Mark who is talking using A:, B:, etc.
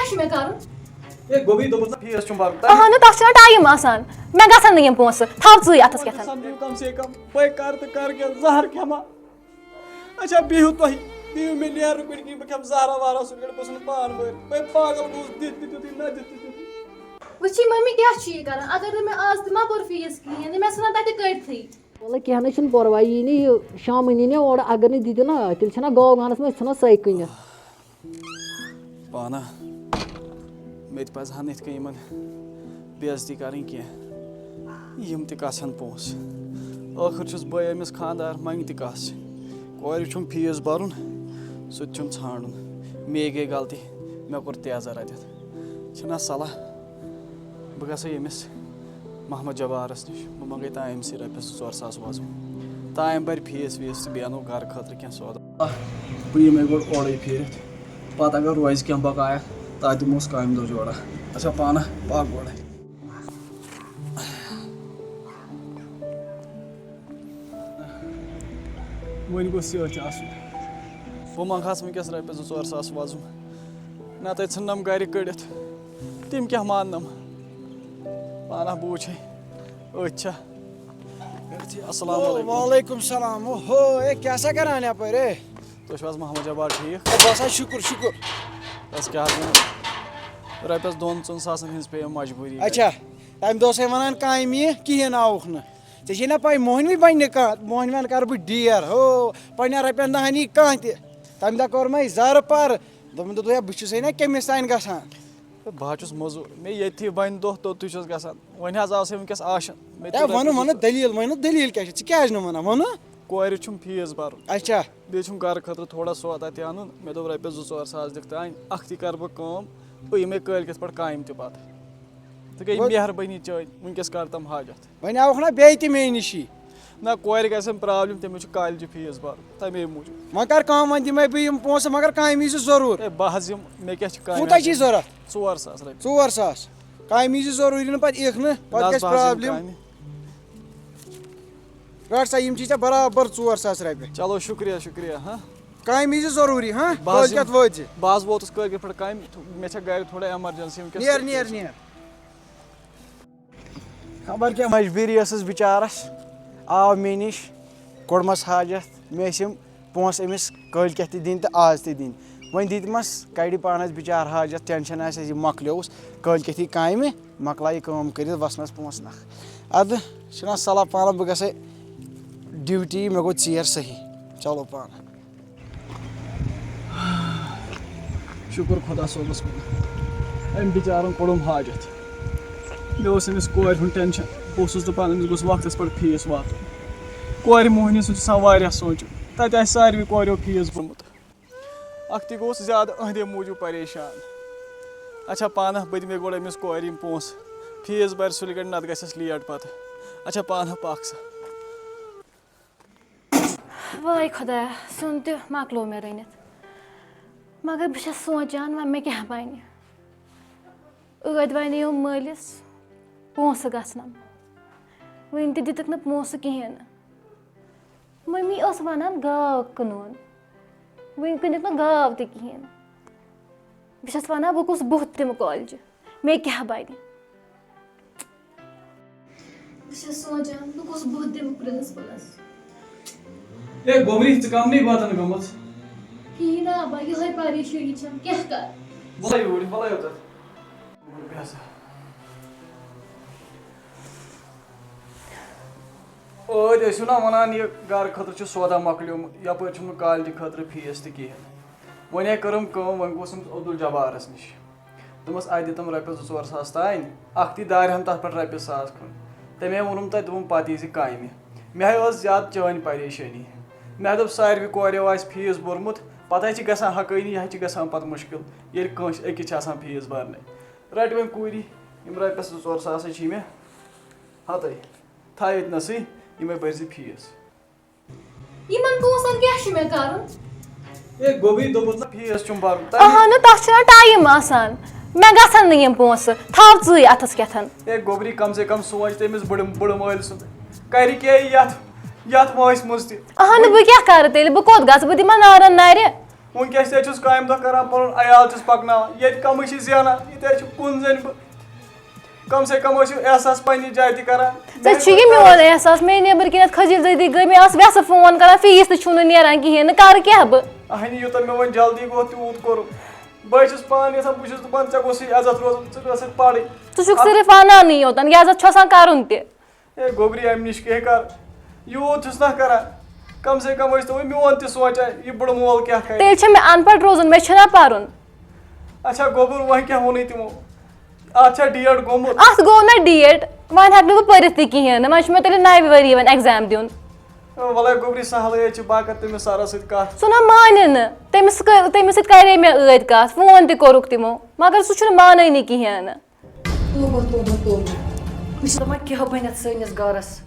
A: کیا میں کروں
B: اے گوبی دوپس فیس چھم بھرُن
A: اہنو تتھ چھُ ٹایم آسان مےٚ گژھن نہٕ یِم پونٛسہٕ تھاو ژٕے اَتھس کیٚتھن
B: سمجھو کم سے کم بے کر تہٕ کر کیٛاہ زہر کھٮ۪ما اچھا بِہِو تُہۍ دِیِو مےٚ نیرُن کُنہِ کِنۍ بہٕ کھٮ۪مہٕ زہرا وہرا سُہ گٔڑۍ بہٕ ژھٕنہٕ پان بٔرِتھ بے پاگل گوٚوُس دِتھ تہِ دِتُے نہ دِتھ تہِ دِتُے
A: وٕچھی ممی کیٛاہ چھُ یہِ کران اگر نہٕ مےٚ آز تہِ ما بوٚر فیٖس کِہیٖنۍ مےٚ ژھٕنان تَتہِ کٔڑتھٕے
C: وَلہٕ کینٛہہ نہٕ چھُنہٕ پَرواے یی نہٕ یہِ شامَن یی نہٕ اورٕ اگر نہٕ دِتِو نا تیٚلہِ چھِنا گاو گانَس منٛز ژھٕنان سۄے کٕنِتھ
B: پانا مےٚ تہِ پَزِ ہا نہٕ یِتھ کٔنۍ یِمن بے عزتی کَرٕنۍ کینٛہہ یِم تہِ کَسن پونٛسہٕ ٲخٕر چھُس بہٕ أمِس خانٛدار منٛگہِ تہِ کَس کورِ چھُم فیٖس بَرُن سُہ تہِ چھُم ژھانٛڈُن مے گٔے غلطی مےٚ کوٚر تیزر اَتٮ۪تھ چھِنا صلح بہٕ گژھٕ ییٚمِس محمد جبارَس نِش بہٕ منٛگَے تام أمۍسٕے رۄپیَس 2-4 ساس وَزُم تام بَرِ فیٖس ویٖس تہٕ بیٚیہِ اَنو گرٕ خٲطرٕ کینٛہہ سودا بہٕ یِمَے گۄڈٕ اورَے پھیٖرِتھ پَتہٕ اگر روزِ کینٛہہ بقایا تَتھ دِموس کامہِ دۄہ جورا اچھا پانہ پاک گۄڈَے وۄنۍ گوٚژھ سۭتۍ آسُن بہٕ منٛگہَس وٕنۍکٮ۪س رۄپیَس 2-4 ساس وَزُم نَتہٕ ژھٕننَم گرِ کٔڑِتھ تِم کیٛاہ ماننَم پانہ بہٕ وٕچھے أتھۍ چھا السلام علیکم
D: وعلیکم السلام اوہو اے کیٛاہ کران یپٲرۍ اے
B: تُہۍ چھِو حظ محمد جبار ٹھیٖک
D: بس حظ شُکُر شُکُر
B: بس کیٛاہ حظ وَنو رۄپیَس 2-4 ساسَن ہِنٛز پیٚیہِ مجبوٗری
D: اچھا تَمہِ دۄہ ٲسے وَنان کامہِ یہِ کِہیٖنۍ آوُکھ نہٕ ژےٚ چھے نا پَے مۄہنوٕے بَنہِ نہٕ کانٛہہ مۄہنوٮ۪ن کَرٕ بہٕ ڈیر ہو پنٛنٮ۪ن رۄپیَن دَہَن یی کانٛہہ تہِ تَمہِ دۄہ کوٚر مےٚ زارٕ پارٕ دوٚپُن ہے بہٕ چھُسے نا کٔمِس تانۍ گژھان
B: بہٕ حظ چھُس موٚزوٗر مےٚ ییٚتھی بَنہِ دۄہ توٚتُے چھُس گژھان وۄنۍ حظ آسے وٕنۍکٮ۪س آشَن
D: ہے وَنہٕ دٔلیٖل وَنہٕ دٔلیٖل کیٛاہ چھِ ژٕ کیٛازِ نہٕ وَنان وَنہٕ
B: کورِ چھُم فیٖس بَرُن
D: اچھا
B: بیٚیہِ چھُم گرٕ خٲطرٕ تھوڑا سودا تہِ اَنُن مےٚ دوٚپ رۄپیَس 2-4 ساس دِکھ تانۍ اَکھتُے کَرٕ بہٕ کٲم بہٕ یِمَے کٲلۍکٮ۪تھ پٮ۪ٹھ کامہِ تہِ پَتہٕ ژٕ گٔے مہربٲنی چٲنۍ وٕنۍکٮ۪س کَر تِم حاجت
D: وۄنۍ آوُکھ نا بیٚیہِ تہِ مے نِشی
B: نہ کورِ گژھٮ۪م پرٛابلِم تٔمِس چھُ کالجہِ فیٖس بَرُن تَمے موٗجوٗب
D: وۄنۍ کَر کٲم وۄنۍ دِمَے بہٕ یِم پونٛسہٕ مگر کامہِ یی زِ ضروٗر
B: ہے بہٕ حظ یِمہٕ مےٚ کیٛاہ چھِ
D: کوٗتاہ چھی ضوٚرَتھ
B: 4 ساس رۄپیہِ
D: 4 ساس کامہِ یی زِ ضروٗری نہٕ پَتہٕ یِکھ نہٕ پَتہٕ گژھِ پرٛابلِم رَٹ سا یِم چھی ژےٚ برابر 4 ساس رۄپیہِ
B: چلو شُکریہ شُکریہ ہاں
D: کامہِ یی زِ ضروٗری ہاں کٲلۍکٮ۪تھ وٲتۍ زِ
B: بہٕ حظ ووتُس کٲلۍکٮ۪تھ پٮ۪ٹھ کامہِ مےٚ چھےٚ گرِ تھوڑا ایمرجنسی
D: نیر نیر نیر خبر کیٛاہ مجبوٗری ٲسٕس بِچارَس آو مےٚ نِش کوٚڑمَس حاجت مےٚ ٲسۍ یِم پونٛسہٕ أمِس کٲلۍکٮ۪تھ تہِ دِنۍ تہٕ آز تہِ دِنۍ وۄنۍ دِتمَس کَڑِ پانَس بِچار حاجت ٹٮ۪نشَن آسٮ۪س یہِ مۄکلیووُس کٲلۍکٮ۪تھ یی کامہِ مۄکلایہِ کٲم کٔرِتھ وَسنَس پونٛسہٕ نَکھٕ اَدٕ چھِنا صلح پانہ بہٕ گژھے ڈِوٹی مےٚ گوٚو ژیر صحیح چلو پانہ
B: شُکُر خۄدا صٲبَس کُن أمۍ بِچارَن کوٚڑُم حاجت مےٚ اوس أمِس کورِ ہُنٛد ٹٮ۪نشَن بہٕ اوسُس دَپان أمِس گوٚژھ وقتَس پٮ۪ٹھ فیٖس واتُن کورِ موہنی سُہ چھُ آسان واریاہ سونٛچُن تَتہِ آسہِ ساروٕے کوریو فیٖس بوٚرمُت اَکھتُے گوٚوُس زیادٕ أہنٛدے موٗجوٗب پریشان اچھا پانہ بہٕ دِمے گۄڈٕ أمِس کورِ یِم پونٛسہٕ فیٖس بَرِ سُلہِ گَڑِ نَتہٕ گژھٮ۪س لیٹ پَتہٕ اچھا پانہ پَکھ سا
A: وٲے خۄدایا سیُن تہِ مۄکلو مےٚ رٔنِتھ مگر بہٕ چھَس سونٛچان وۄنۍ مےٚ کیٛاہ بَنہِ ٲدۍ وَنییو مٲلِس پونٛسہٕ گژھنَم وٕنہِ تہِ دِتُکھ نہٕ پونٛسہٕ کِہیٖنۍ نہٕ مٔمی ٲس وَنان گاو کٕنوُن وٕنہِ کٕنِکھ نہٕ گاو تہِ کِہیٖنۍ نہٕ بہٕ چھَس وَنان بہٕ کُس بُتھ دِمہٕ کالجہِ مےٚ کیٛاہ بَنہِ بہٕ چھَس سونٛچان بہٕ کُس بُتھ دِمہٕ پرٛنسپٕلَس
B: ہے گوبری ژٕ کَمنٕے واتان گٔمٕژ
A: کِہیٖنۍ نہ بہٕ یِہوٚے پریشٲنی چھَم کیٛاہ کَرٕ
B: وَلے یوٗرۍ وَلے یوٚتَتھ ٲدۍ ٲسِو نا وَنان یہِ گرٕ خٲطرٕ چھُ سودا مۄکلیومُت یَپٲرۍ چھُم نہٕ کالجہِ خٲطرٕ فیٖس تہِ کِہیٖنۍ وۄنۍ آے کٔرٕم کٲم وۄنۍ گوٚژھ أمِس عبدُل جبارَس نِش دوٚپمَس اَتہِ دِتَم رۄپیَس 2-4 ساس تانۍ اَکھتُے دارِ ہَم تَتھ پٮ۪ٹھ رۄپیہِ 1,000 کھٔنٛڈ تَمے ووٚنُم تۄہہِ دوٚپُم پَتہٕ یی زِ کامہِ مےٚ ہَے ٲس زیادٕ چٲنۍ پریشٲنی مےٚ دوٚپ ساروٕے کوریو آسہِ فیٖس بوٚرمُت پَتہٕ حظ چھِ گژھان حقٲنی یہِ حظ چھِ گژھان پَتہٕ مُشکِل ییٚلہِ کٲنٛسہِ أکِس چھِ آسان فیٖس بَرنَے رَٹہِ وۄنۍ کوٗری یِم رۄپیَس 2-4 ساس چھی مےٚ ہَتَے تھاو ییٚتنَسٕے یِمَے بٔرۍ زِ فیٖس
A: یِمن پونٛسن کیٛاہ چھُ مےٚ کَرُن
B: اے گوبی دوٚپُس نہ فیٖس چھُم بَرُن
A: اہنو تتھ چھُنہ ٹایم آسان مےٚ گژھن نہٕ یِم پونٛسہٕ تھاو ژٕے اَتھس کیٚتھن
B: اے گوبری کم سے کم سونٛچ تٔمِس بٕڑٕ مٲلۍ سُنٛد کَرِ کیٛاہ یَتھ وٲنٛسہِ منٛز تہِ
A: اہنو بہٕ کیٛاہ کَرٕ تیٚلہِ بہٕ کوٚت گژھٕ بہٕ دِمہٕ نارَن نَرِ
B: ونکیس تہِ چھُس کامہِ دۄہ کران پنُن عیال چھُس پکناوان ییٚتہِ کمٕے چھِ زینان ییٚتہِ چھُ کُن زٔنۍ بہٕ کم سے کم ٲسِو احساس پننہِ جایہِ تہِ کران
A: ژےٚ چھُ یہِ میون احساس مے نیٚبٕرۍ کِنٮ۪تھ کھٔجِل دٔدی گٔے مےٚ ٲس وٮ۪سہٕ فون کران فیٖس تہِ چھُنہٕ نیران کِہیٖنۍ نہٕ کَرٕ کیٛاہ بہٕ
B: اہنہِ یوٗتاہ مےٚ وۄنۍ جلدی گوٚو تیوٗت کوٚرُم بہٕ چھُس پانہٕ یژھان بہٕ چھُس دپان ژےٚ گوٚژھُے عزت روزُن ژٕ گژھکھ پرٕنۍ
A: ژٕ چھُکھ صرف وَنانٕے یوتن یہِ عزت چھُ آسان کَرُن تہِ
B: ہے گوٚبری اَمہِ نِش کیٚنٛہہ کر یوٗت چھُس نہ کران کم سے کم ٲسۍ تو وۄنۍ میون تہِ سونٛچان یہِ بُڑٕ مول کیٛاہ کرِ
A: تیٚلہِ چھُ مےٚ اَن پَڑھ روزُن مےٚ چھُنہ پَرُن
B: اچھا گوٚبُر وۄنۍ کیٛاہ ووٚنُے تِمو اَتھ چھا ڈیٹ گوٚمُت
A: اَتھ گوٚو نہ ڈیٹ وۄنۍ ہٮ۪کہٕ نہٕ بہٕ پٔرِتھ تہِ کِہیٖنۍ نہٕ وۄنۍ چھُ مےٚ تیٚلہِ نَوِ ؤری وۄنۍ ایٚگزام دیُن
B: وَلے گوٚبری سہلٕے چھِ بہٕ کَرٕ تٔمِس سَرَس سۭتۍ کَتھ
A: سُہ نہ مانہِ نہٕ تٔمِس سۭتۍ کَرے مےٚ ٲدۍ کَتھ فون تہِ کوٚرُکھ تِمو مگر سُہ چھُنہٕ مانٲنی کِہیٖنۍ نہٕ
C: بہٕ چھَس دَپان کیٛاہ بَنٮ۪تھ سٲنِس گَرَس